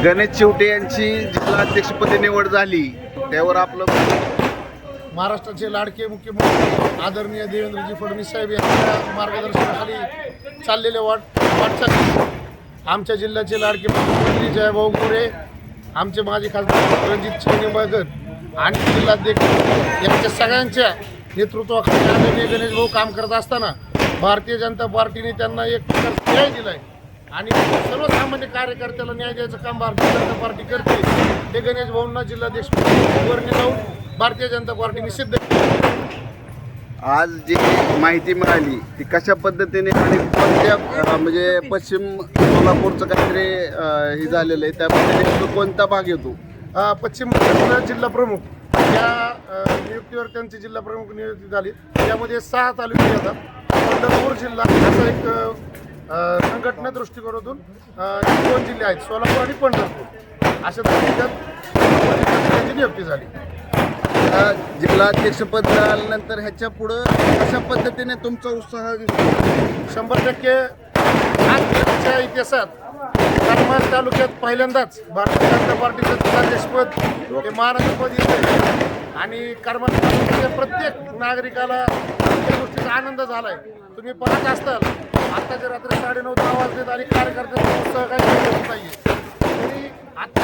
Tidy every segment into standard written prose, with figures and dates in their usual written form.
गणेश चिवटे यांची जिल्हाध्यक्षपदी निवड झाली, त्यावर आपलं महाराष्ट्राचे लाडके मुख्यमंत्री आदरणीय देवेंद्रजी फडणवीस साहेब यांच्या मार्गदर्शनाखाली चाललेले वाटचाल आमच्या जिल्ह्याचे लाडके मुख्यमंत्री जयभाऊ गोरे, आमचे माजी खासदार रणजित निंबाळकर आणि जिल्हाध्यक्ष यांच्या सगळ्यांच्या नेतृत्वाखाली आदरणीय गणेशभाऊ काम करत असताना भारतीय जनता पार्टीने त्यांना एक प्रकारचा न्याय दिला आहे आणि सर्वसामान्य कार्यकर्त्याला न्याय द्यायचं काम भारतीय जनता पार्टी करते. ते गणेश भाऊंना जिल्हाध्यक्षवर जाऊन भारतीय जनता पार्टीने सिद्ध केलं. आज जी माहिती मिळाली ती कशा पद्धतीने आणि कोणत्या म्हणजे पश्चिम सोलापूरचं काहीतरी हे झालेलं आहे, त्यामध्ये नेमकं कोणता भाग येतो? पश्चिम महाराष्ट्र जिल्हा प्रमुख या नियुक्तीवर त्यांचे जिल्हा प्रमुख नियुक्ती झाली. त्यामध्ये 6 तालुके येतात. पंढरपूर जिल्हा असा एक संघटना दृष्टिकोनातून 2 जिल्हे आहेत, सोलापूर आणि पंढरपूर. अशा तालुक्यात त्यांची नियुक्ती झाली. जिल्हाध्यक्षपद मिळाल्यानंतर ह्याच्या पुढं कशा पद्धतीने तुमचा उत्साह दिसतो? 100% आजच्या इतिहासात करमाळ तालुक्यात पहिल्यांदाच भारतीय जनता पार्टीचं जिल्हाध्यक्षपद हे महाराष्ट्रपद येते आणि करमाळ तालुक्याच्या प्रत्येक नागरिकाला या गोष्टीचा आनंद झाला आहे. तुम्ही पाहत असताल आत्ताच्या रात्री 9:30-10 वाजलेत आणि कार्यकर्त्यांचा उत्साह काही होत नाही आहे. तरी आता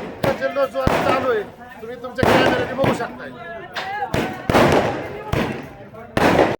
इतका जल्लोष जो आता चालू आहे तुम्ही तुमच्या कॅमेऱ्याने बघू शकताय.